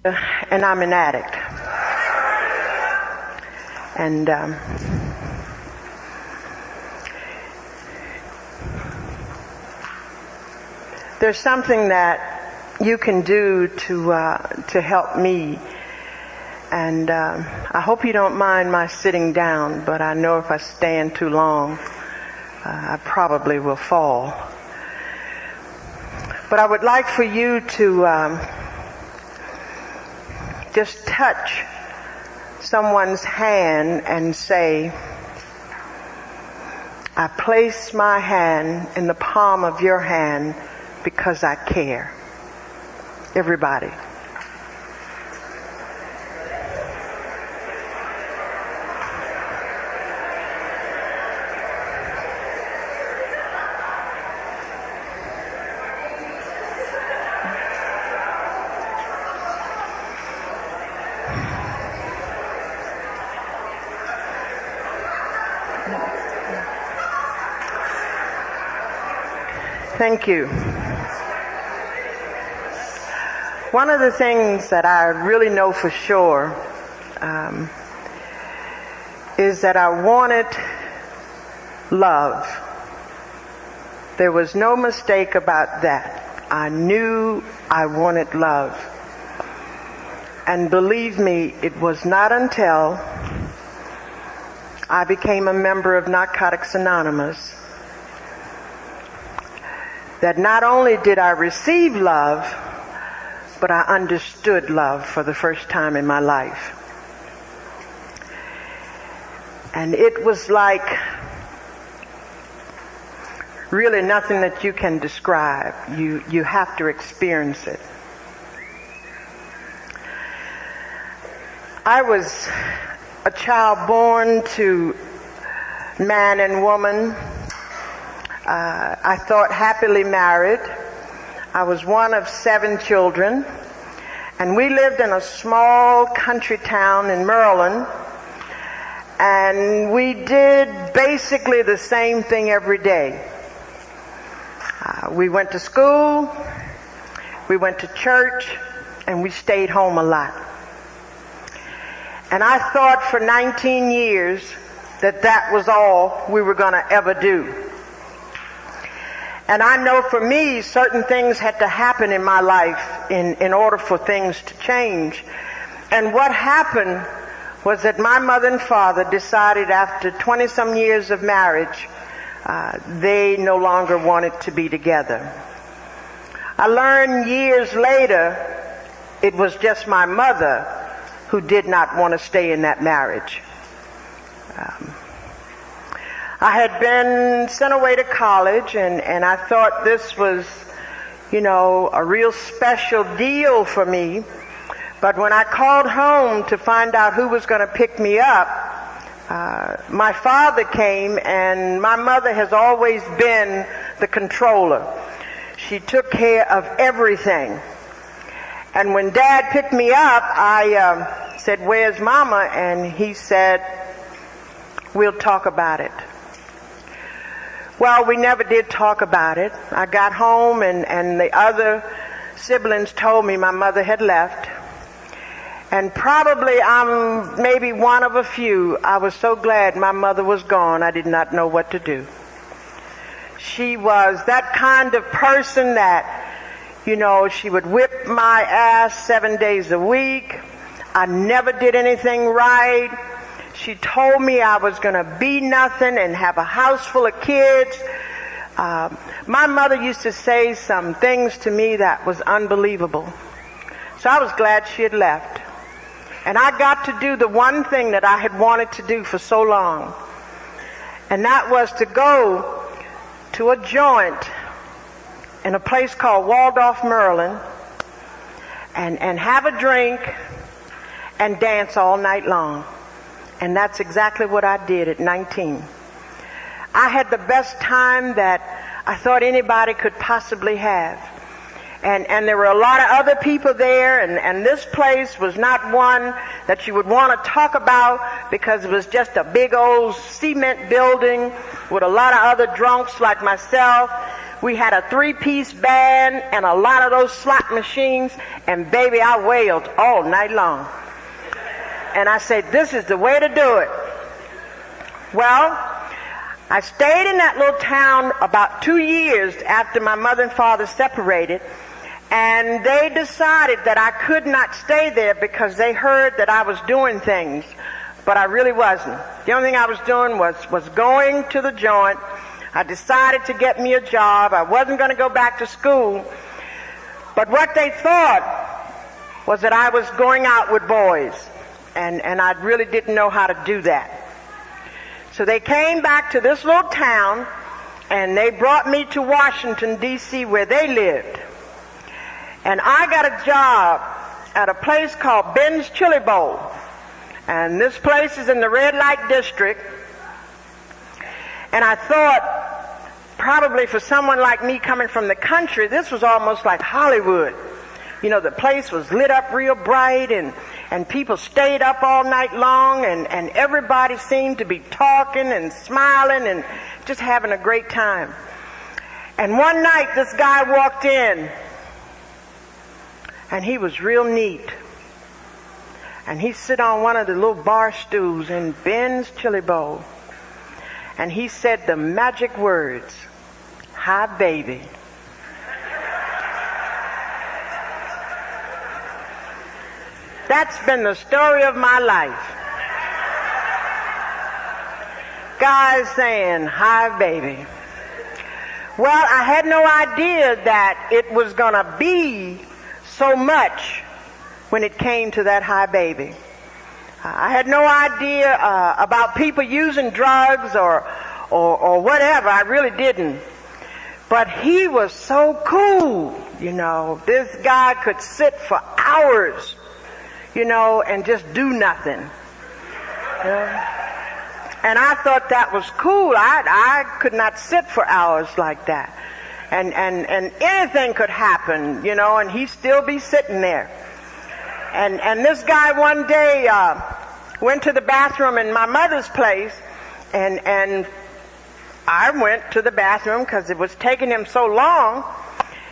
And I'm an addict. And there's something that you can do to help me. And I hope you don't mind my sitting down, but I know if I stand too long, I probably will fall. But I would like for you to just touch someone's hand and say, I place my hand in the palm of your hand because I care. Everybody. Thank you. One of the things that I really know for sure is that I wanted love. There was no mistake about that. I knew I wanted love. And believe me, it was not until I became a member of Narcotics Anonymous that not only did I receive love, but I understood love for the first time in my life. And it was like really nothing that you can describe. You have to experience it. I was a child born to man and woman. I thought happily married. I was one of 7 children, and we lived in a small country town in Maryland, and we did basically the same thing every day. We went to school, we went to church, and we stayed home a lot. And I thought for 19 years that was all we were going to ever do. And I know for me, certain things had to happen in my life in order for things to change. And what happened was that my mother and father decided after 20-some years of marriage, they no longer wanted to be together. I learned years later it was just my mother who did not want to stay in that marriage. I had been sent away to college, and I thought this was, a real special deal for me. But when I called home to find out who was going to pick me up, my father came, and my mother has always been the controller. She took care of everything. And when Dad picked me up, I said, "Where's Mama?" And he said, "We'll talk about it." Well, we never did talk about it. I got home, and the other siblings told me my mother had left. And probably I'm maybe one of a few. I was so glad my mother was gone, I did not know what to do. She was that kind of person that, she would whip my ass 7 days a week. I never did anything right. She told me I was going to be nothing and have a house full of kids. My mother used to say some things to me that was unbelievable. So I was glad she had left. And I got to do the one thing that I had wanted to do for so long. And that was to go to a joint in a place called Waldorf, Maryland, and have a drink and dance all night long. And that's exactly what I did at 19. I had the best time that I thought anybody could possibly have. And there were a lot of other people there, and this place was not one that you would want to talk about because it was just a big old cement building with a lot of other drunks like myself. We had a 3-piece band and a lot of those slot machines, and baby, I wailed all night long. And I said, this is the way to do it. Well, I stayed in that little town about 2 years after my mother and father separated, and they decided that I could not stay there because they heard that I was doing things, but I really wasn't. The only thing I was doing was going to the joint. I decided to get me a job. I wasn't going to go back to school. But what they thought was that I was going out with boys, and I really didn't know how to do that. So they came back to this little town, and they brought me to Washington, D.C., where they lived. And I got a job at a place called Ben's Chili Bowl. And this place is in the red light district. And I thought, probably for someone like me coming from the country, this was almost like Hollywood. You know, the place was lit up real bright, and people stayed up all night long, and everybody seemed to be talking and smiling and just having a great time. And one night this guy walked in, and he was real neat. And he sit on one of the little bar stools in Ben's Chili Bowl. And he said the magic words, "Hi, baby." That's been the story of my life. Guys saying, "Hi, baby." Well, I had no idea that it was going to be so much when it came to that "hi, baby." I had no idea about people using drugs or whatever. I really didn't. But he was so cool, you know. This guy could sit for hours, you know, and just do nothing. You know? And I thought that was cool. I could not sit for hours like that. And anything could happen, you know, and he'd still be sitting there. And this guy one day went to the bathroom in my mother's place, and I went to the bathroom because it was taking him so long,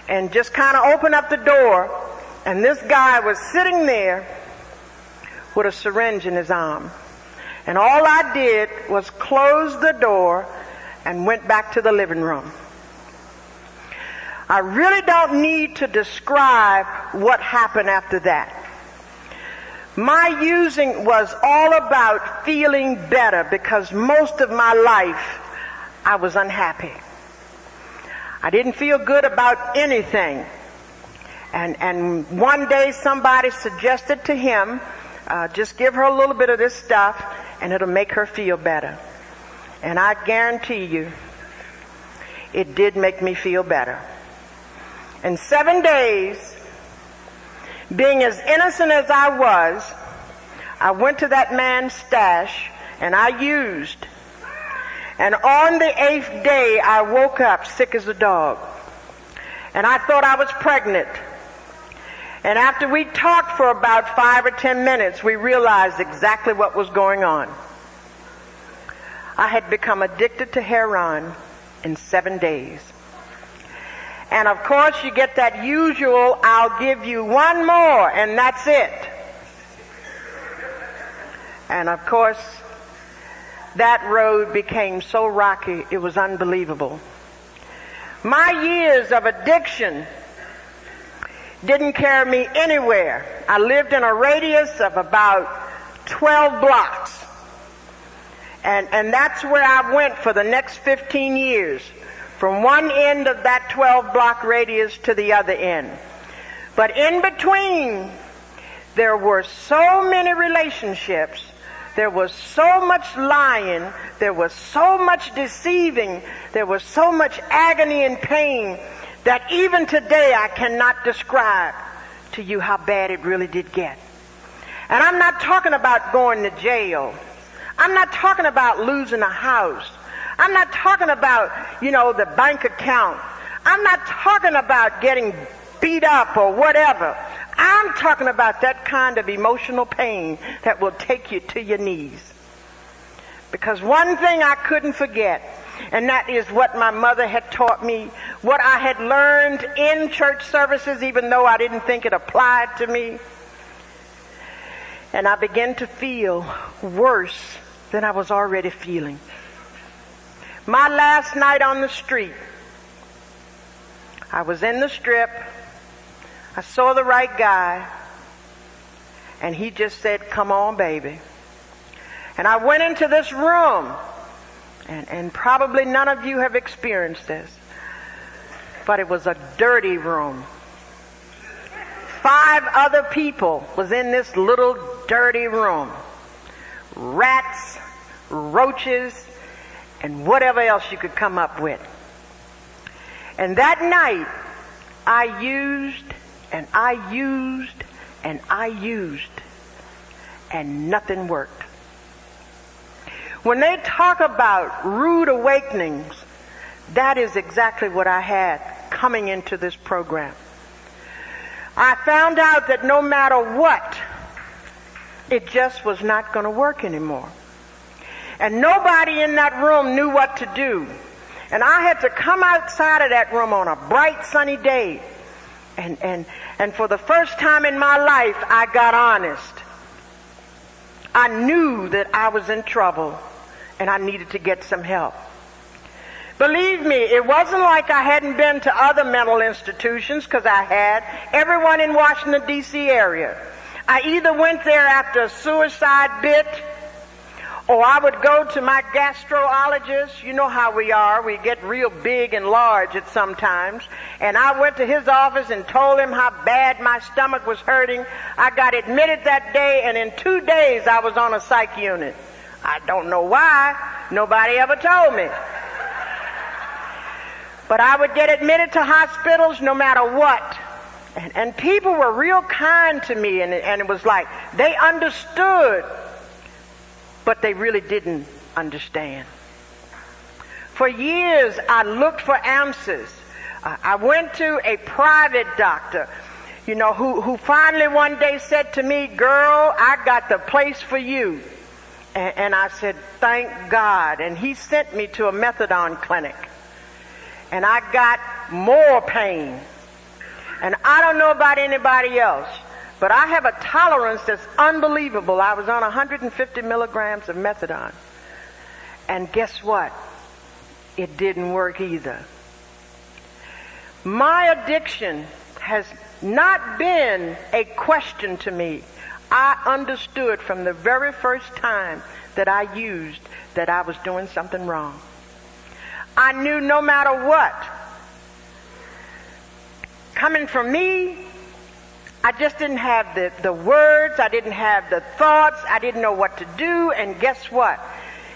and just kind of opened up the door, and this guy was sitting there with a syringe in his arm. And all I did was close the door and went back to the living room. I really don't need to describe what happened after that. My using was all about feeling better because most of my life I was unhappy. I didn't feel good about anything. And one day somebody suggested to him, just give her a little bit of this stuff and it'll make her feel better. And I guarantee you, it did make me feel better. In 7 days, being as innocent as I was, I went to that man's stash and I used. And on the 8th day, I woke up sick as a dog. And I thought I was pregnant. And after we talked for about 5 or 10 minutes, we realized exactly what was going on. I had become addicted to heroin in 7 days. And of course, you get that usual, "I'll give you one more," and that's it. And of course, that road became so rocky, it was unbelievable. My years of addiction didn't carry me anywhere. I lived in a radius of about 12 blocks. And that's where I went for the next 15 years. From one end of that 12-block radius to the other end. But in between, there were so many relationships, there was so much lying, there was so much deceiving, there was so much agony and pain that even today I cannot describe to you how bad it really did get. And I'm not talking about going to jail. I'm not talking about losing a house. I'm not talking about, you know, the bank account. I'm not talking about getting beat up or whatever. I'm talking about that kind of emotional pain that will take you to your knees. Because one thing I couldn't forget And that is what my mother had taught me, what I had learned in church services, even though I didn't think it applied to me. And I began to feel worse than I was already feeling. My last night on the street, I was in the strip. I saw the right guy, and he just said, "Come on, baby." And I went into this room, and probably none of you have experienced this, but it was a dirty room. 5 other people was in this little dirty room. Rats, roaches, and whatever else you could come up with. And that night, I used, and I used, and I used, and nothing worked. When they talk about rude awakenings, that is exactly what I had coming into this program. I found out that no matter what, it just was not going to work anymore. And nobody in that room knew what to do. And I had to come outside of that room on a bright sunny day. And for the first time in my life, I got honest. I knew that I was in trouble and I needed to get some help. Believe me, it wasn't like I hadn't been to other mental institutions, because I had. Everyone in Washington, D.C. area. I either went there after a suicide bit, or I would go to my gastrologist. You know how we are. We get real big and large at sometimes. And I went to his office and told him how bad my stomach was hurting. I got admitted that day, and in 2 days I was on a psych unit. I don't know why. Nobody ever told me. But I would get admitted to hospitals no matter what. And people were real kind to me, and it was like they understood, but they really didn't understand. For years, I looked for answers. I went to a private doctor, who finally one day said to me, "Girl, I got the place for you." And I said, "Thank God." And he sent me to a methadone clinic. And I got more pain. And I don't know about anybody else, but I have a tolerance that's unbelievable. I was on 150 milligrams of methadone. And guess what? It didn't work either. My addiction has not been a question to me. I understood from the very first time that I used that I was doing something wrong. I knew no matter what, coming from me, I just didn't have the words, I didn't have the thoughts, I didn't know what to do, and guess what?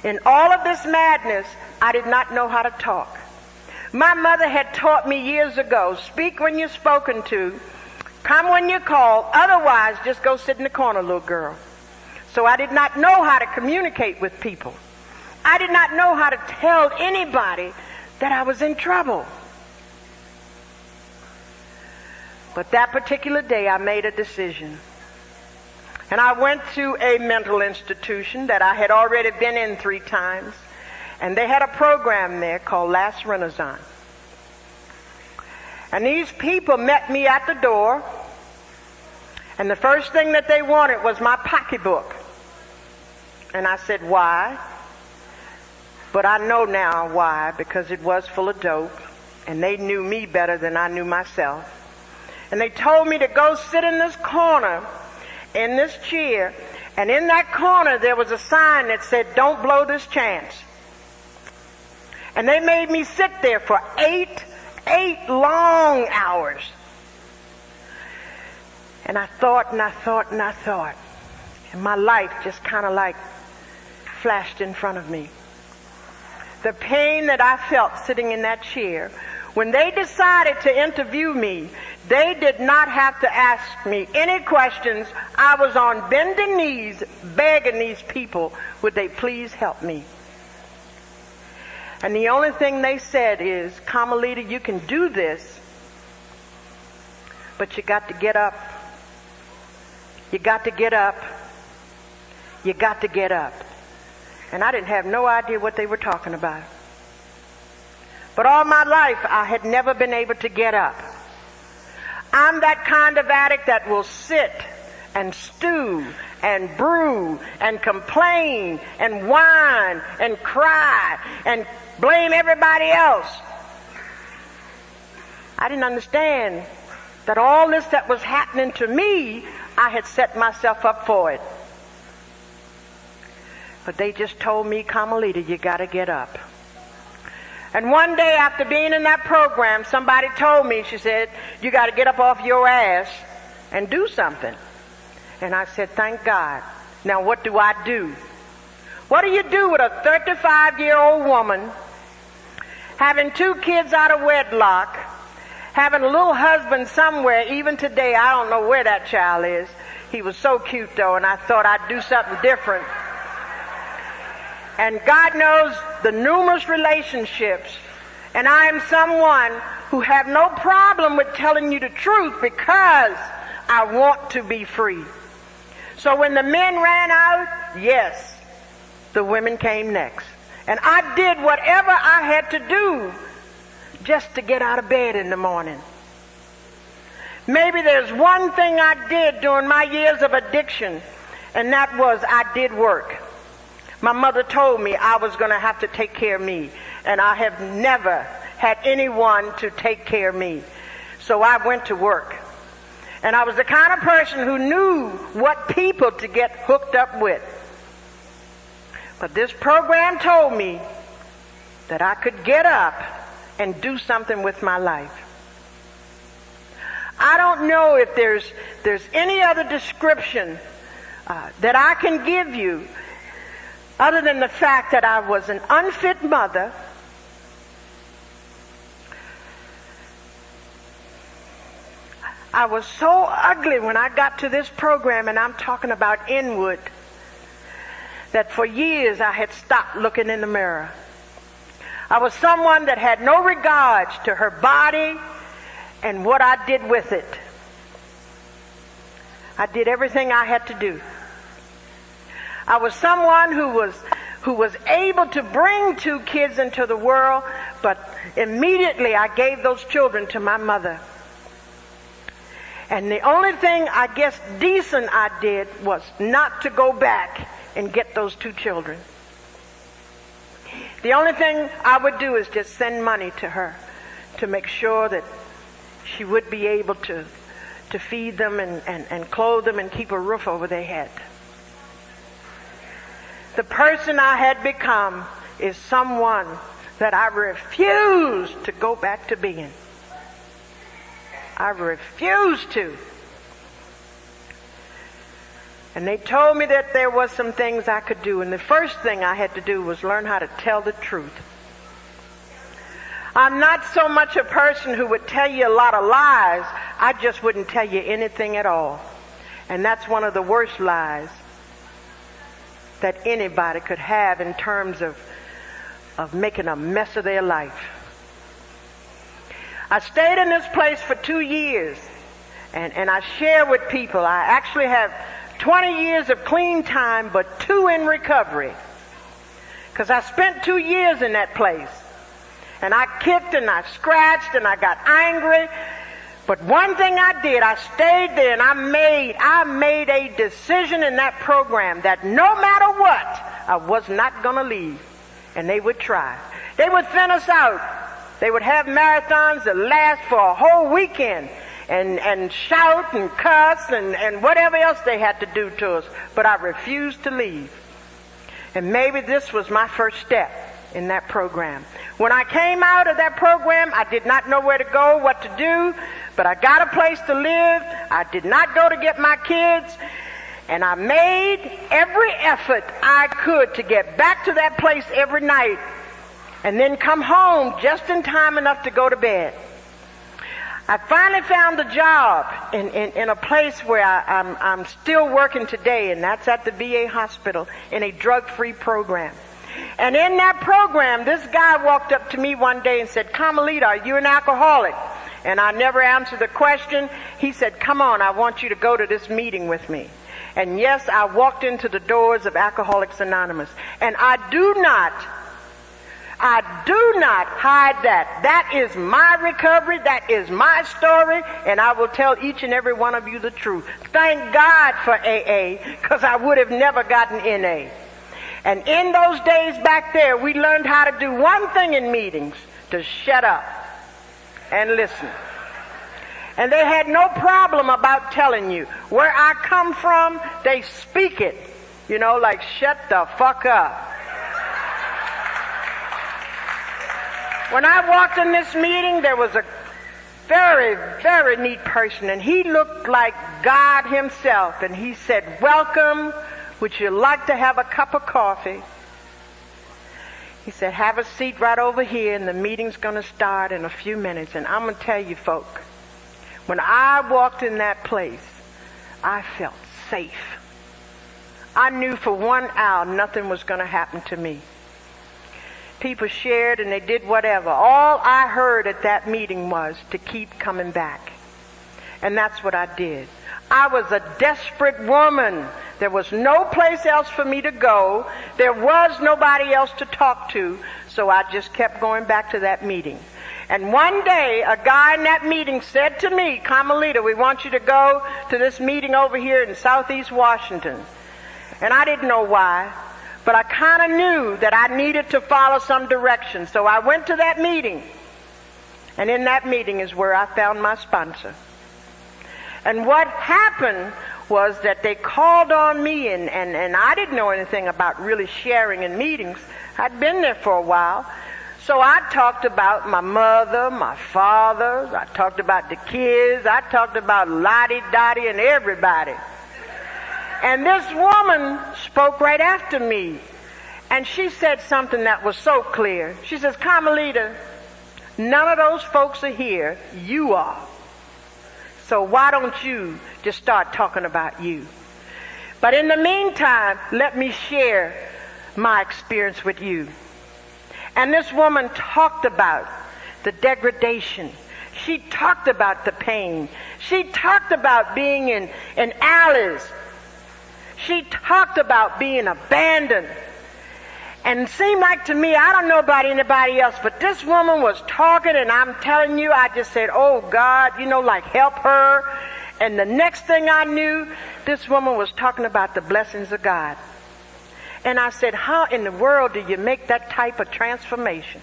In all of this madness, I did not know how to talk. My mother had taught me years ago, speak when you're spoken to, come when you're called, otherwise just go sit in the corner, little girl. So I did not know how to communicate with people. I did not know how to tell anybody that I was in trouble. But that particular day, I made a decision. And I went to a mental institution that I had already been in 3 times. And they had a program there called Last Renaissance. And these people met me at the door. And the first thing that they wanted was my pocketbook. And I said, "Why?" But I know now why, because it was full of dope, and they knew me better than I knew myself. And they told me to go sit in this corner, in this chair, and in that corner there was a sign that said, "Don't blow this chance." And they made me sit there for eight long hours. And I thought, and I thought, and I thought. And my life just kind of like flashed in front of me. The pain that I felt sitting in that chair. When they decided to interview me, they did not have to ask me any questions. I was on bending knees begging these people, would they please help me? And the only thing they said is, "Carmelita, you can do this, but you got to get up. You got to get up. You got to get up." And I didn't have no idea what they were talking about. But all my life, I had never been able to get up. I'm that kind of addict that will sit and stew and brew and complain and whine and cry and blame everybody else. I didn't understand that all this that was happening to me, I had set myself up for it. But they just told me, Carmelita, you got to get up. And one day after being in that program, somebody told me, she said, you got to get up off your ass and do something. And I said, thank God. Now what do I do? What do you do with a 35-year-old woman having 2 kids out of wedlock, having a little husband somewhere? Even today, I don't know where that child is. He was so cute though, and I thought I'd do something different. And God knows the numerous relationships. And I am someone who have no problem with telling you the truth because I want to be free. So when the men ran out, yes, the women came next. And I did whatever I had to do just to get out of bed in the morning. Maybe there's one thing I did during my years of addiction, and that was I did work. My mother told me I was going to have to take care of me, and I have never had anyone to take care of me. So I went to work. And I was the kind of person who knew what people to get hooked up with. But this program told me that I could get up and do something with my life. I don't know if there's any other description that I can give you other than the fact that I was an unfit mother, I was so ugly when I got to this program, and I'm talking about inward, that for years I had stopped looking in the mirror. I was someone that had no regards to her body and what I did with it. I did everything I had to do. I was someone who was able to bring 2 kids into the world, but immediately I gave those children to my mother. And the only thing I guess decent I did was not to go back and get those 2 children. The only thing I would do is just send money to her to make sure that she would be able to feed them and clothe them and keep a roof over their head. The person I had become is someone that I refuse to go back to being. I refuse to. And they told me that there was some things I could do, and the first thing I had to do was learn how to tell the truth. I'm not so much a person who would tell you a lot of lies. I just wouldn't tell you anything at all. And that's one of the worst lies that anybody could have in terms of making a mess of their life. I stayed in this place for 2 years, and I share with people. I actually have 20 years of clean time, but 2 in recovery. Because I spent 2 years in that place. And I kicked and I scratched and I got angry. But one thing I did, I stayed there and I made a decision in that program that no matter what, I was not going to leave. And they would try. They would thin us out. They would have marathons that last for a whole weekend and shout and cuss and whatever else they had to do to us. But I refused to leave. And maybe this was my first step in that program. When I came out of that program, I did not know where to go, what to do, but I got a place to live. I did not go to get my kids, and I made every effort I could to get back to that place every night and then come home just in time enough to go to bed. I finally found a job in a place where I'm still working today, and that's at the VA hospital in a drug-free program. And in that program, this guy walked up to me one day and said, "Carmelita, are you an alcoholic?" And I never answered the question. He said, "Come on, I want you to go to this meeting with me." And yes, I walked into the doors of Alcoholics Anonymous. And I I do not hide that. That is my recovery. That is my story. And I will tell each and every one of you the truth. Thank God for AA, because I would have never gotten NA. And in those days back there, we learned how to do one thing in meetings, to shut up and listen. And they had no problem about telling you. Where I come from, they speak it. You know, like, shut the fuck up. When I walked in this meeting, there was a very, very neat person, and he looked like God himself. And he said, welcome. Would you like to have a cup of coffee? He said, have a seat right over here, and the meeting's going to start in a few minutes. And I'm going to tell you, folk, when I walked in that place, I felt safe. I knew for 1 hour nothing was going to happen to me. People shared and they did whatever. All I heard at that meeting was to keep coming back. And that's what I did. I was a desperate woman. There was no place else for me to go. There was nobody else to talk to. So I just kept going back to that meeting. And one day, a guy in that meeting said to me, Carmelita, we want you to go to this meeting over here in Southeast Washington. And I didn't know why. But I kind of knew that I needed to follow some direction. So I went to that meeting. And in that meeting is where I found my sponsor. And what happened was that they called on me, and I didn't know anything about really sharing in meetings. I'd been there for a while. So I talked about my mother, my father. I talked about the kids. I talked about Lottie, Dottie, and everybody. And this woman spoke right after me. And she said something that was so clear. She says, Carmelita, none of those folks are here. You are. So why don't you just start talking about you? But in the meantime, let me share my experience with you. And this woman talked about the degradation. She talked about the pain. She talked about being in alleys. She talked about being abandoned. And it seemed like to me, I don't know about anybody else, but this woman was talking, and I'm telling you, I just said, oh God, you know, like, help her. And the next thing I knew, this woman was talking about the blessings of God. And I said, how in the world do you make that type of transformation?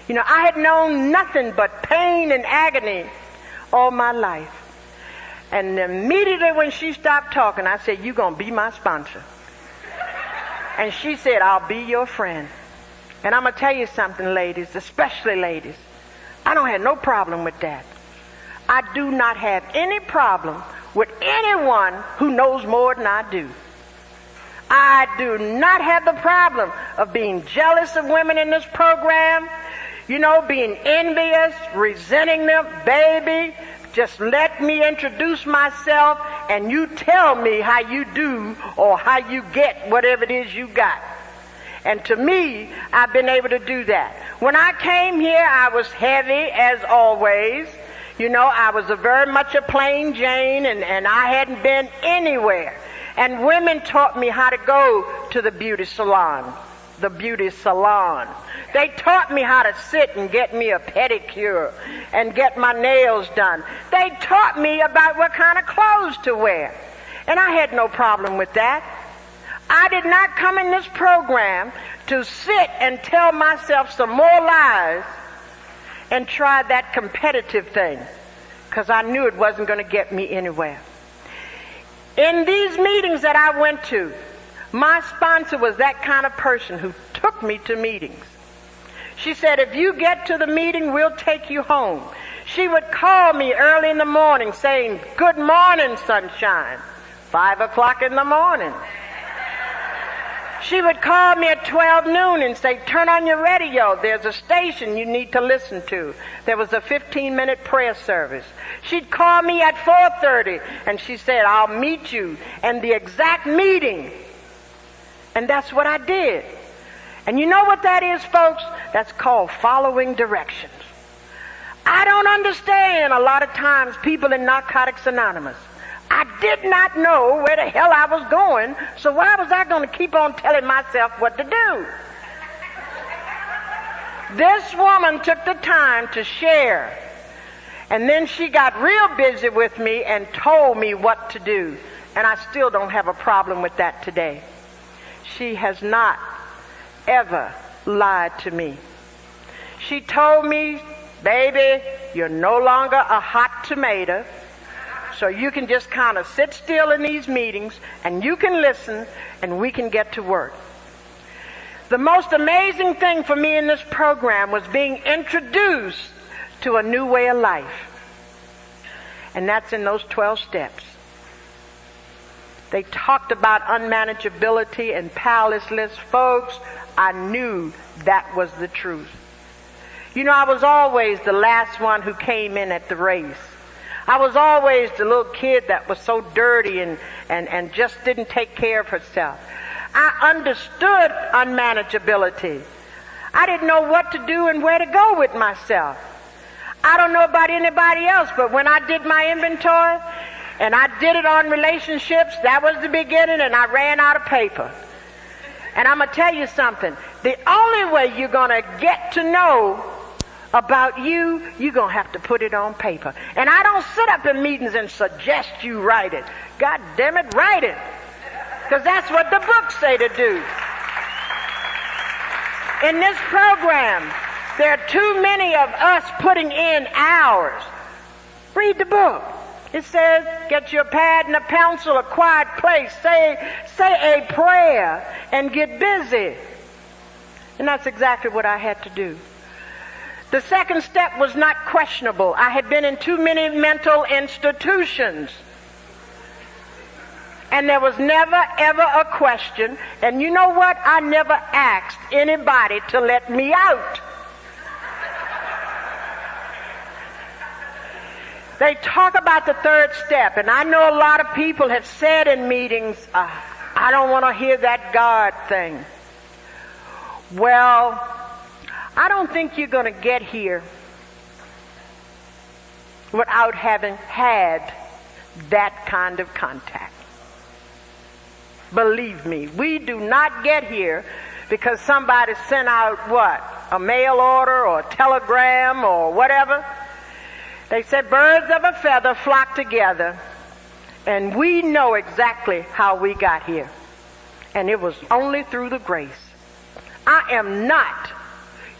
You know, I had known nothing but pain and agony all my life. And immediately when she stopped talking, I said, you're going to be my sponsor. And she said, I'll be your friend. And I'm going to tell you something, ladies, especially ladies. I don't have no problem with that. I do not have any problem with anyone who knows more than I do. I do not have the problem of being jealous of women in this program, you know, being envious, resenting them. Baby, just let me introduce myself and you tell me how you do or how you get whatever it is you got. And to me, I've been able to do that. When I came here, I was heavy as always. You know, I was very much a plain Jane, and I hadn't been anywhere. And women taught me how to go to the beauty salon. The beauty salon. They taught me how to sit and get me a pedicure and get my nails done. They taught me about what kind of clothes to wear. And I had no problem with that. I did not come in this program to sit and tell myself some more lies and try that competitive thing, because I knew it wasn't going to get me anywhere. In these meetings that I went to, my sponsor was that kind of person who took me to meetings. She said, if you get to the meeting, we'll take you home. She would call me early in the morning saying, good morning, sunshine. 5 o'clock in the morning. She would call me at 12 noon and say, turn on your radio. There's a station you need to listen to. There was a 15-minute prayer service. She'd call me at 4:30 and she said, I'll meet you in the exact meeting. And that's what I did. And you know what that is, folks? That's called following directions. I don't understand a lot of times people in Narcotics Anonymous. I did not know where the hell I was going, so why was I going to keep on telling myself what to do? This woman took the time to share. And then she got real busy with me and told me what to do. And I still don't have a problem with that today. She has not ever lied to me. She told me, baby, you're no longer a hot tomato, so you can just kind of sit still in these meetings and you can listen and we can get to work. The most amazing thing for me in this program was being introduced to a new way of life. And that's in those 12 steps. They talked about unmanageability and powerlessness. Folks, I knew that was the truth. You know, I was always the last one who came in at the race. I was always the little kid that was so dirty and just didn't take care of herself. I understood unmanageability. I didn't know what to do and where to go with myself. I don't know about anybody else, but when I did my inventory, and I did it on relationships, that was the beginning, and I ran out of paper. And I'm going to tell you something. The only way you're going to get to know about you, you're going to have to put it on paper. And I don't sit up in meetings and suggest you write it. God damn it, write it. Because that's what the books say to do. In this program, there are too many of us putting in hours. Read the book. It says, get your pad and a pencil, a quiet place, say a prayer, and get busy. And that's exactly what I had to do. The second step was not questionable. I had been in too many mental institutions. And there was never, ever a question. And you know what? I never asked anybody to let me out. They talk about the third step, and I know a lot of people have said in meetings, I don't want to hear that God thing. Well, I don't think you're going to get here without having had that kind of contact. Believe me, we do not get here because somebody sent out what? A mail order or a telegram or whatever. They said birds of a feather flock together, and we know exactly how we got here. And it was only through the grace. I am not,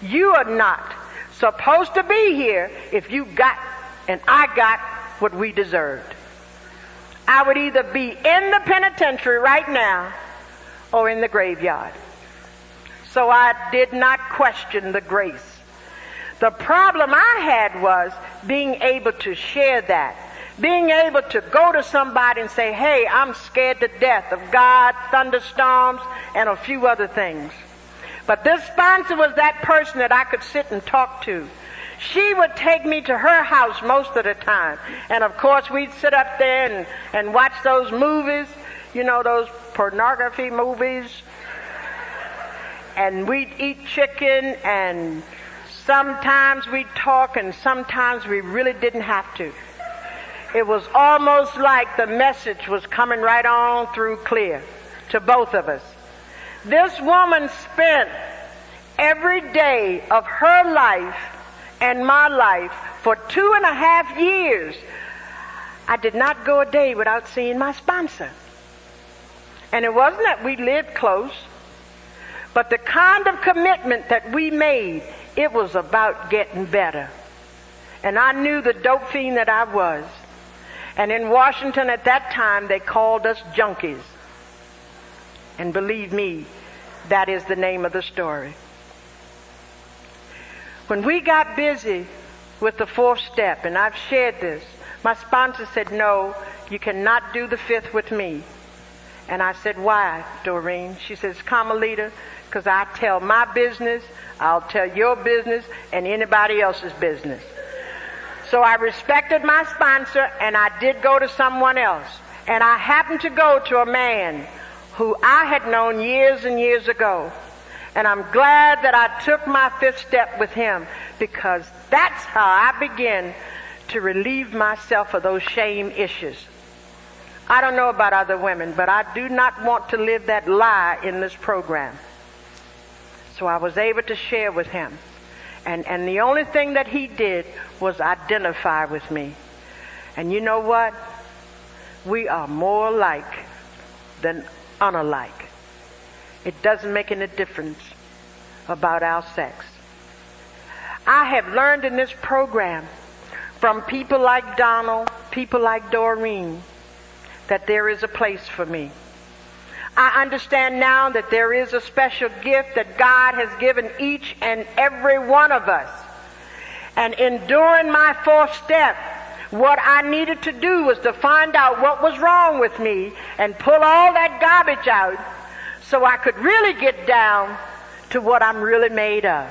you are not supposed to be here if you got and I got what we deserved. I would either be in the penitentiary right now or in the graveyard. So I did not question the grace. The problem I had was being able to share that. Being able to go to somebody and say, hey, I'm scared to death of God, thunderstorms, and a few other things. But this sponsor was that person that I could sit and talk to. She would take me to her house most of the time. And of course, we'd sit up there and watch those movies, you know, those pornography movies. And we'd eat chicken, and sometimes we'd talk, and sometimes we really didn't have to. It was almost like the message was coming right on through clear to both of us. This woman spent every day of her life and my life for 2.5 years. I did not go a day without seeing my sponsor. And it wasn't that we lived close, but the kind of commitment that we made, it was about getting better. And I knew the dope fiend that I was. And in Washington at that time, they called us junkies. And believe me, that is the name of the story. When we got busy with the fourth step, and I've shared this, my sponsor said, no, you cannot do the fifth with me. And I said, why, Doreen? She says, Carmelita, because I tell my business, I'll tell your business, and anybody else's business. So I respected my sponsor, and I did go to someone else. And I happened to go to a man who I had known years and years ago. And I'm glad that I took my fifth step with him, because that's how I began to relieve myself of those shame issues. I don't know about other women, but I do not want to live that lie in this program. So I was able to share with him. And the only thing that he did was identify with me. And you know what? We are more alike than unalike. It doesn't make any difference about our sex. I have learned in this program from people like Donald, people like Doreen, that there is a place for me. I understand now that there is a special gift that God has given each and every one of us. And in during my fourth step, what I needed to do was to find out what was wrong with me and pull all that garbage out so I could really get down to what I'm really made of.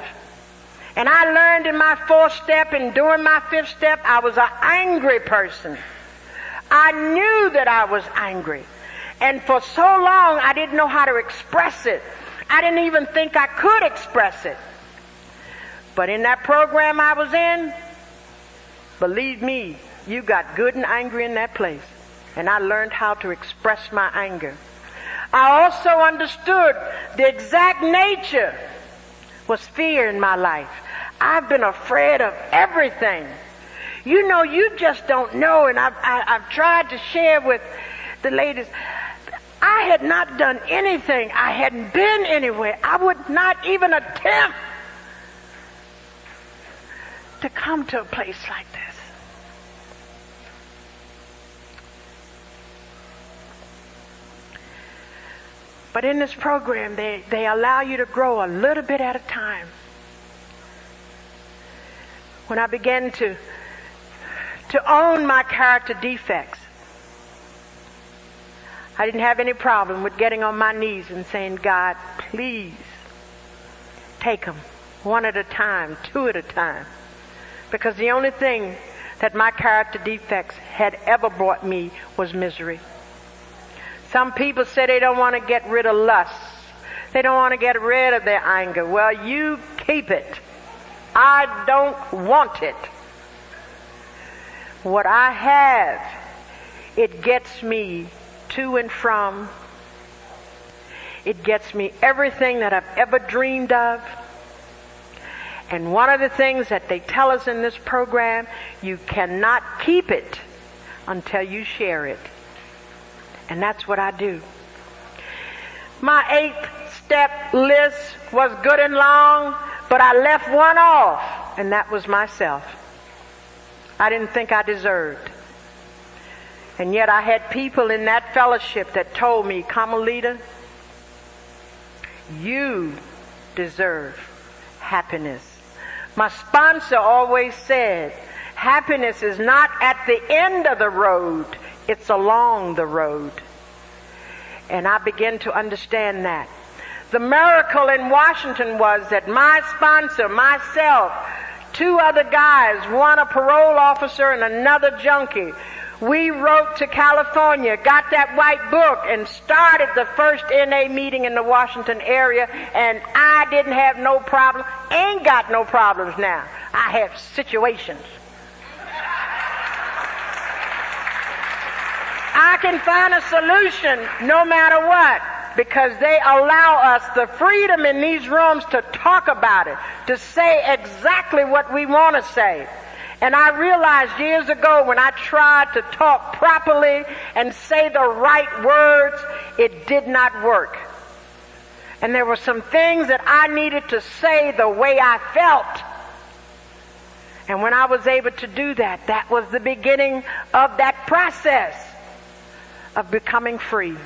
And I learned in my fourth step and during my fifth step, I was an angry person. I knew that I was angry. And for so long, I didn't know how to express it. I didn't even think I could express it. But in that program I was in, believe me, you got good and angry in that place. And I learned how to express my anger. I also understood the exact nature was fear in my life. I've been afraid of everything. You know, you just don't know. And I've tried to share with the ladies. I had not done anything. I hadn't been anywhere. I would not even attempt to come to a place like this. But in this program, they allow you to grow a little bit at a time. When I began to own my character defects, I didn't have any problem with getting on my knees and saying, God, please take them one at a time, two at a time. Because the only thing that my character defects had ever brought me was misery. Some people say they don't want to get rid of lust. They don't want to get rid of their anger. Well, you keep it. I don't want it. What I have, it gets me to and from. It gets me everything that I've ever dreamed of. And one of the things that they tell us in this program, you cannot keep it until you share it. And that's what I do. My 8-step list was good and long, but I left one off, and that was myself. I didn't think I deserved. And yet I had people in that fellowship that told me, Carmelita, you deserve happiness. My sponsor always said, happiness is not at the end of the road, it's along the road. And I began to understand that. The miracle in Washington was that my sponsor, myself, 2 other guys, one a parole officer and another junkie, we wrote to California, got that white book, and started the first NA meeting in the Washington area, and I didn't have no problem, ain't got no problems now. I have situations. I can find a solution no matter what, because they allow us the freedom in these rooms to talk about it, to say exactly what we want to say. And I realized years ago when I tried to talk properly and say the right words, it did not work. And there were some things that I needed to say the way I felt. And when I was able to do that, that was the beginning of that process of becoming free.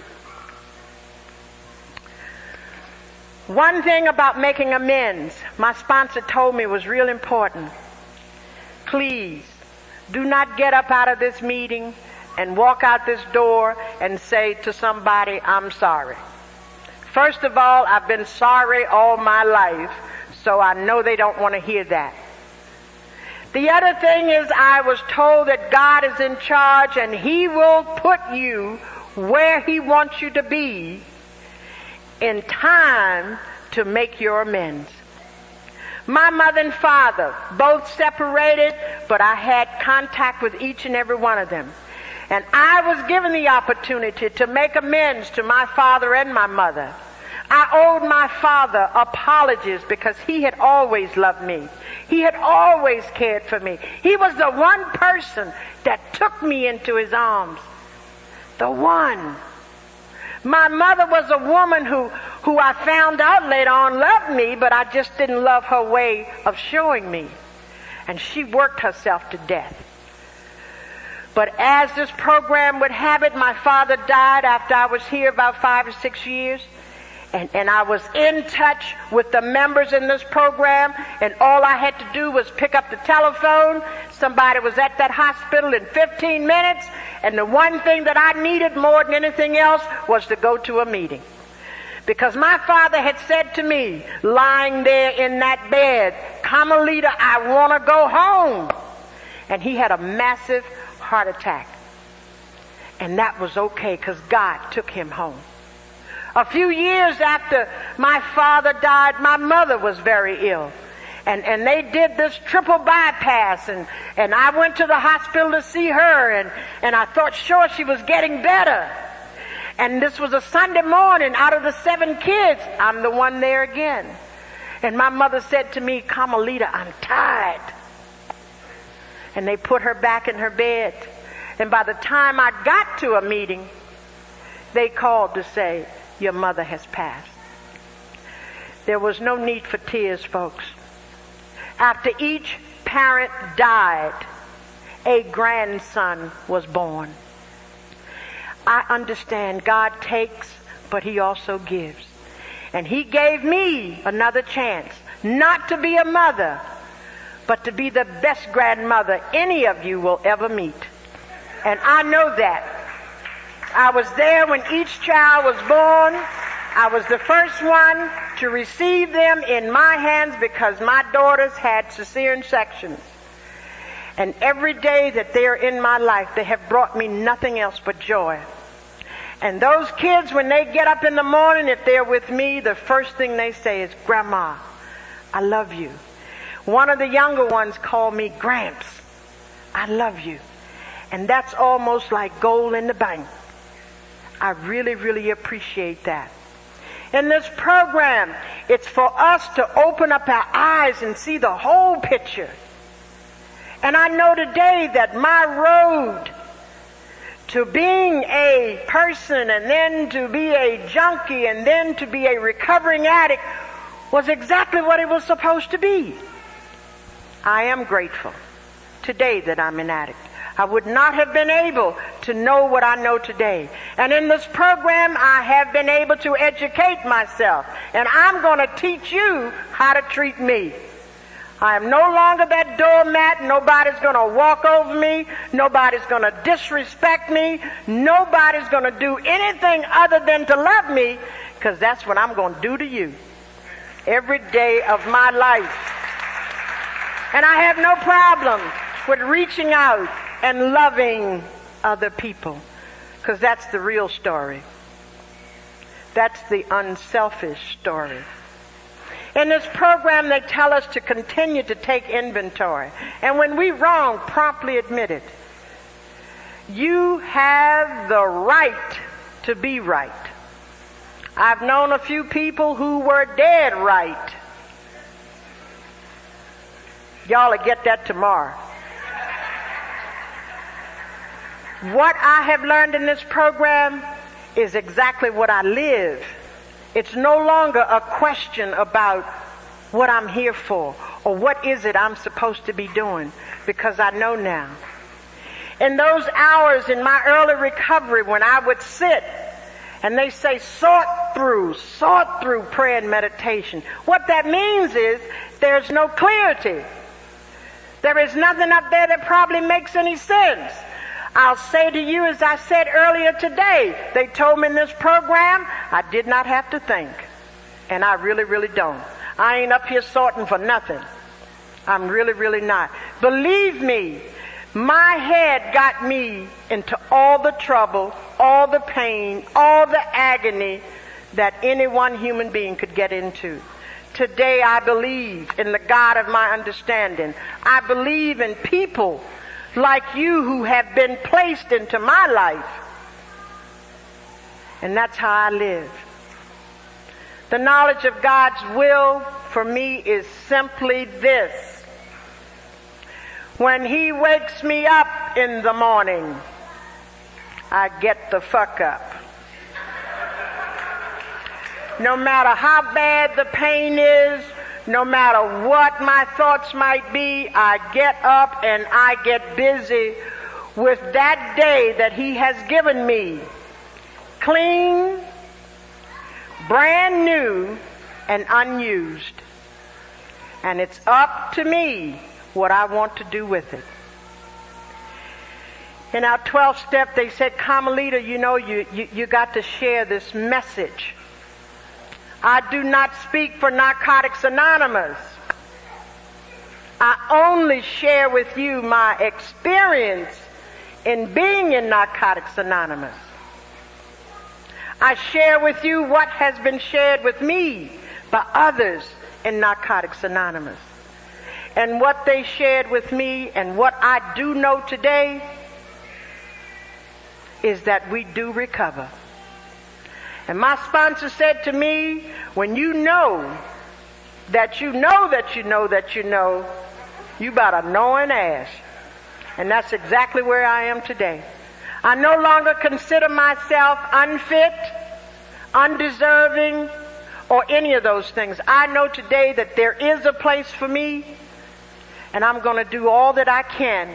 One thing about making amends, my sponsor told me was real important. Please, do not get up out of this meeting and walk out this door and say to somebody, I'm sorry. First of all, I've been sorry all my life, so I know they don't want to hear that. The other thing is I was told that God is in charge and He will put you where He wants you to be in time to make your amends. My mother and father, both separated, but I had contact with each and every one of them. And I was given the opportunity to make amends to my father and my mother. I owed my father apologies because he had always loved me. He had always cared for me. He was the one person that took me into his arms. The one. My mother was a woman who I found out later on loved me, but I just didn't love her way of showing me. And she worked herself to death. But as this program would have it, my father died after I was here about 5 or 6 years. And I was in touch with the members in this program, and all I had to do was pick up the telephone. Somebody was at that hospital in 15 minutes, and the one thing that I needed more than anything else was to go to a meeting. Because my father had said to me, lying there in that bed, "Carmelita, I want to go home." And he had a massive heart attack. And that was okay, because God took him home. A few years after my father died, my mother was very ill. And they did this triple bypass, and I went to the hospital to see her, and I thought sure she was getting better. And this was a Sunday morning. Out of the 7 kids, I'm the one there again. And my mother said to me, "Carmelita, I'm tired." And they put her back in her bed. And by the time I got to a meeting, they called to say, "Your mother has passed." There was no need for tears, folks. After each parent died, a grandson was born. I understand God takes, but he also gives. And he gave me another chance, not to be a mother, but to be the best grandmother any of you will ever meet. And I know that. I was there when each child was born. I was the first one to receive them in my hands because my daughters had cesarean sections. And every day that they're in my life, they have brought me nothing else but joy. And those kids, when they get up in the morning, if they're with me, the first thing they say is, "Grandma, I love you." One of the younger ones called me Gramps. I love you. And that's almost like gold in the bank. I really, really appreciate that. In this program, it's for us to open up our eyes and see the whole picture. And I know today that my road to being a person and then to be a junkie and then to be a recovering addict was exactly what it was supposed to be. I am grateful today that I'm an addict. I would not have been able to know what I know today. And in this program, I have been able to educate myself. And I'm going to teach you how to treat me. I am no longer that doormat. Nobody's going to walk over me. Nobody's going to disrespect me. Nobody's going to do anything other than to love me, because that's what I'm going to do to you every day of my life. And I have no problem with reaching out and loving other people, because that's the real story. That's the unselfish story. In this program, they tell us to continue to take inventory. And when we wrong, promptly admit it. You have the right to be right. I've known a few people who were dead right. Y'all will get that tomorrow. What I have learned in this program is exactly what I live. It's no longer a question about what I'm here for or what is it I'm supposed to be doing, because I know now. In those hours in my early recovery when I would sit and they say sort through prayer and meditation, what that means is there's no clarity. There is nothing up there that probably makes any sense. I'll say to you, as I said earlier today, they told me in this program I did not have to think. And I really, really don't. I ain't up here sorting for nothing. I'm really, really not. Believe me, my head got me into all the trouble, all the pain, all the agony that any one human being could get into. Today I believe in the God of my understanding. I believe in people like you who have been placed into my life. And that's how I live. The knowledge of God's will for me is simply this: When he wakes me up in the morning, I get the fuck up. No matter how bad the pain is, no matter what my thoughts might be, I get up and I get busy with that day that he has given me. Clean, brand new, and unused. And it's up to me what I want to do with it. In our 12th step, they said, Carmelita, you got to share this message. I do not speak for Narcotics Anonymous. I only share with you my experience in being in Narcotics Anonymous. I share with you what has been shared with me by others in Narcotics Anonymous. And what they shared with me and what I do know today is that we do recover. And my sponsor said to me, when you know that you know that you know that you know, you about a knowing ass. And that's exactly where I am today. I no longer consider myself unfit, undeserving, or any of those things. I know today that there is a place for me, and I'm going to do all that I can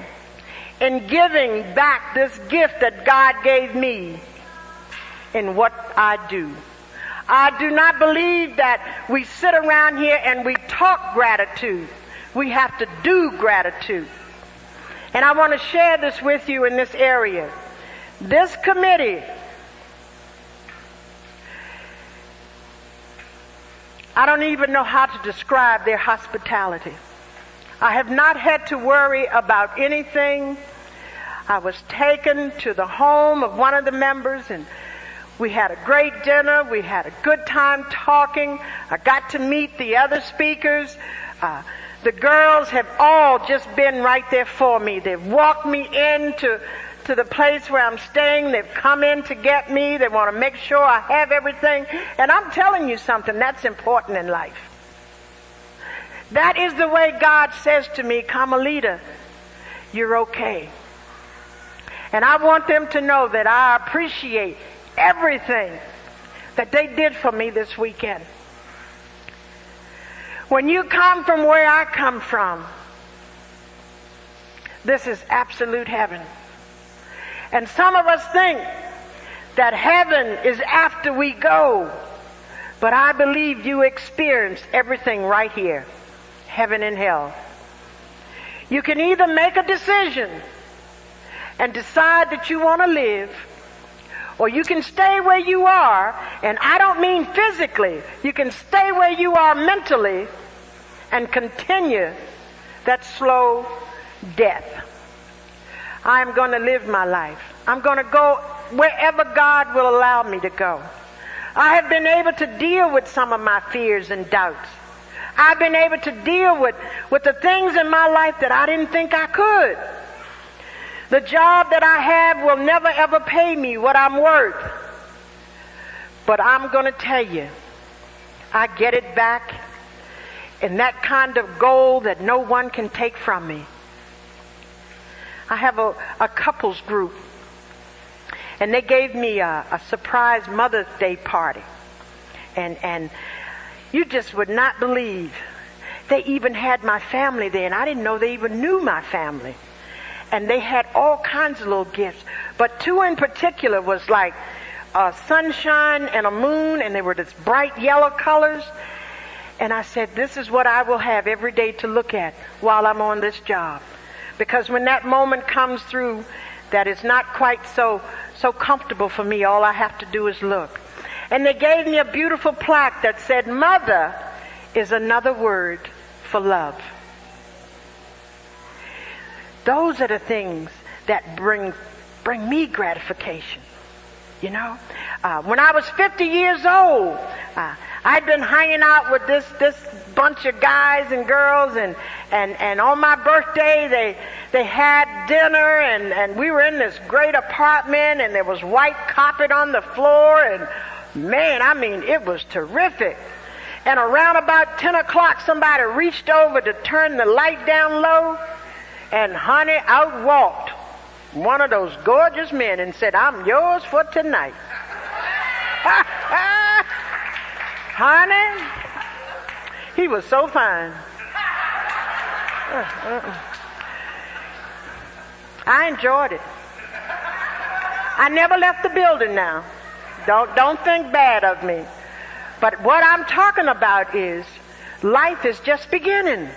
in giving back this gift that God gave me in what I do. I do not believe that we sit around here and we talk gratitude. We have to do gratitude. And I want to share this with you in this area. This committee, I don't even know how to describe their hospitality. I have not had to worry about anything. I was taken to the home of one of the members, and we had a great dinner. We had a good time talking. I got to meet the other speakers. The girls have all just been right there for me. They've walked me into the place where I'm staying. They've come in to get me. They want to make sure I have everything. And I'm telling you something, that's important in life. That is the way God says to me, Carmelita, you're okay. And I want them to know that I appreciate everything that they did for me this weekend. When you come from where I come from, this is absolute heaven. And some of us think that heaven is after we go. But I believe you experience everything right here. Heaven and hell. You can either make a decision and decide that you want to live, or you can stay where you are, and I don't mean physically. You can stay where you are mentally and continue that slow death. I'm going to live my life. I'm going to go wherever God will allow me to go. I have been able to deal with some of my fears and doubts. I've been able to deal with the things in my life that I didn't think I could. The job that I have will never ever pay me what I'm worth. But I'm going to tell you, I get it back in that kind of gold that no one can take from me. I have a couples group, and they gave me a surprise Mother's Day party. And you just would not believe. They even had my family there, and I didn't know they even knew my family. And they had all kinds of little gifts. But two in particular was like a sunshine and a moon, and they were this bright yellow colors. And I said, this is what I will have every day to look at while I'm on this job. Because when that moment comes through that is not quite so comfortable for me, all I have to do is look. And they gave me a beautiful plaque that said, Mother is another word for love. Those are the things that bring me gratification. You know, when I was 50 years old, I'd been hanging out with this bunch of guys and girls, and on my birthday they had dinner, and we were in this great apartment, and there was white carpet on the floor, and man, I mean, it was terrific. And around about 10 o'clock, somebody reached over to turn the light down low, And honey, out walked one of those gorgeous men and said, "I'm yours for tonight." Honey, he was so fine. I enjoyed it. I never left the building now. Don't think bad of me. But what I'm talking about is life is just beginning.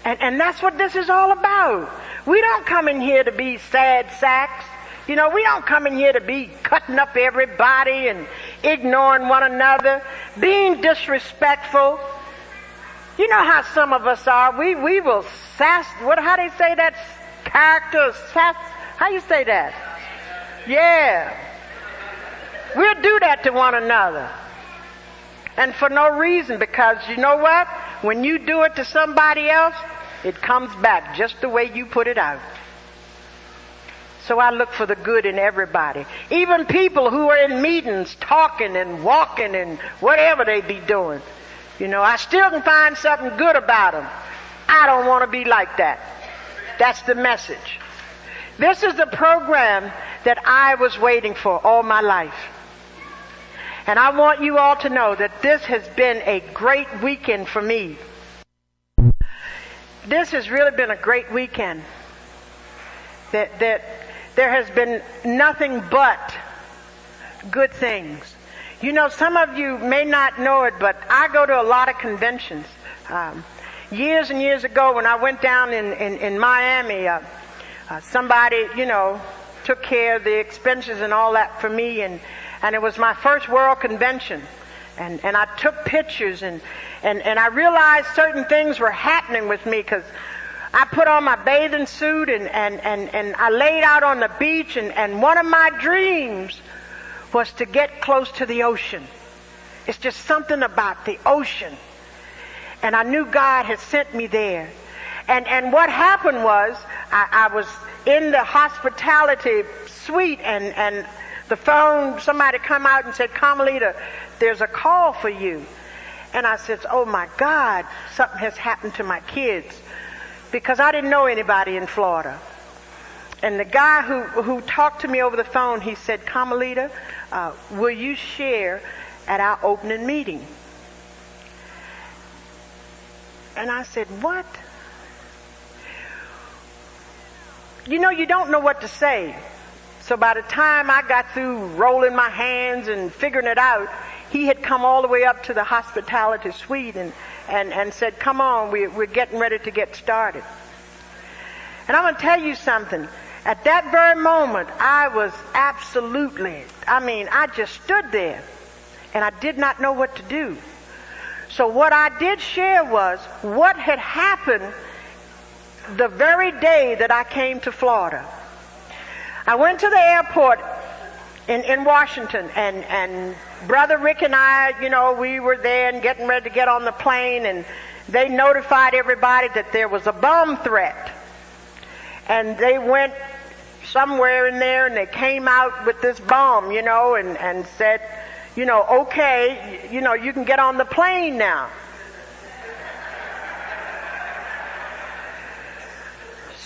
And that's what this is all about. We don't come in here to be sad sacks. You know, we don't come in here to be cutting up everybody and ignoring one another, being disrespectful. You know how some of us are. We will sass, how they say that character, sass, how you say that? Yeah. We'll do that to one another. And for no reason, because you know what? When you do it to somebody else, it comes back just the way you put it out. So I look for the good in everybody. Even people who are in meetings talking and walking and whatever they be doing. You know, I still can find something good about them. I don't want to be like that. That's the message. This is the program that I was waiting for all my life. And I want you all to know that this has been a great weekend for me. This has really been a great weekend. That there has been nothing but good things. You know, some of you may not know it, but I go to a lot of conventions. Years and years ago when I went down in Miami, somebody, you know, took care of the expenses and all that for me, and it was my first world convention. And I took pictures and I realized certain things were happening with me because I put on my bathing suit and I laid out on the beach and one of my dreams was to get close to the ocean. It's just something about the ocean. And I knew God had sent me there. And what happened was I was in the hospitality suite and the phone, somebody come out and said, "Carmelita, there's a call for you." And I said, "Oh my God, something has happened to my kids." Because I didn't know anybody in Florida. And the guy who talked to me over the phone, he said, "Carmelita, will you share at our opening meeting?" And I said, "What?" You know, you don't know what to say. So by the time I got through rolling my hands and figuring it out, he had come all the way up to the hospitality suite and said, "Come on, we're getting ready to get started." And I'm going to tell you something. At that very moment, I was absolutely, I just stood there and I did not know what to do. So what I did share was what had happened the very day that I came to Florida. I went to the airport in Washington, and Brother Rick and I, you know, we were there and getting ready to get on the plane, and they notified everybody that there was a bomb threat. And they went somewhere in there and they came out with this bomb, you know, and said, you know, "Okay, you know, you can get on the plane now."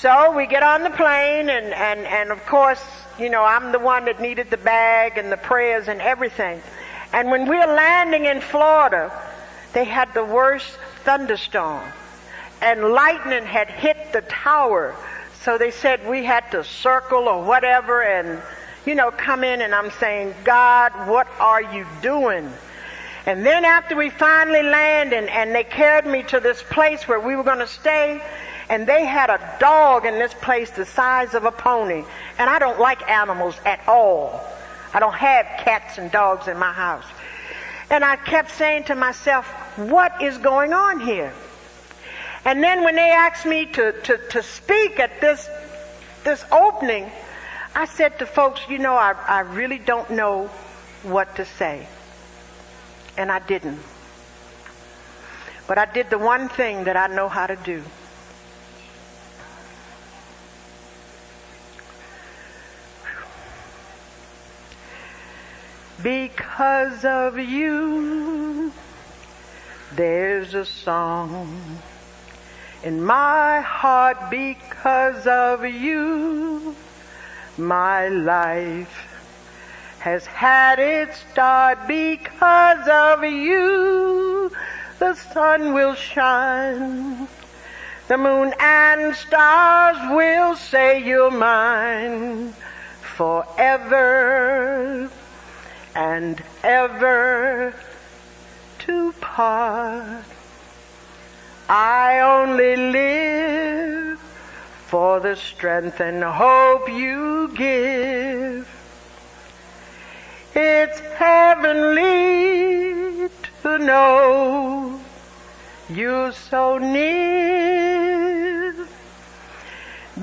So we get on the plane and of course, you know, I'm the one that needed the bag and the prayers and everything. And when we were landing in Florida, they had the worst thunderstorm. And lightning had hit the tower. So they said we had to circle or whatever and, you know, come in. And I'm saying, "God, what are you doing?" And then after we finally landed and they carried me to this place where we were going to stay, and they had a dog in this place the size of a pony. And I don't like animals at all. I don't have cats and dogs in my house. And I kept saying to myself, what is going on here? And then when they asked me to speak at this opening, I said to folks, you know, I really don't know what to say. And I didn't. But I did the one thing that I know how to do. Because of you, there's a song in my heart because of you. My life has had its start because of you. The sun will shine, the moon and stars will say you're mine forever and ever to part. I only live for the strength and hope you give. It's heavenly to know you're so near.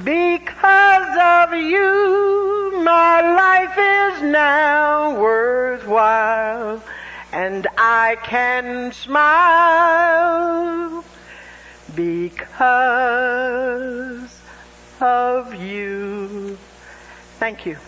Because of you, my life is now worthwhile, and I can smile because of you. Thank you.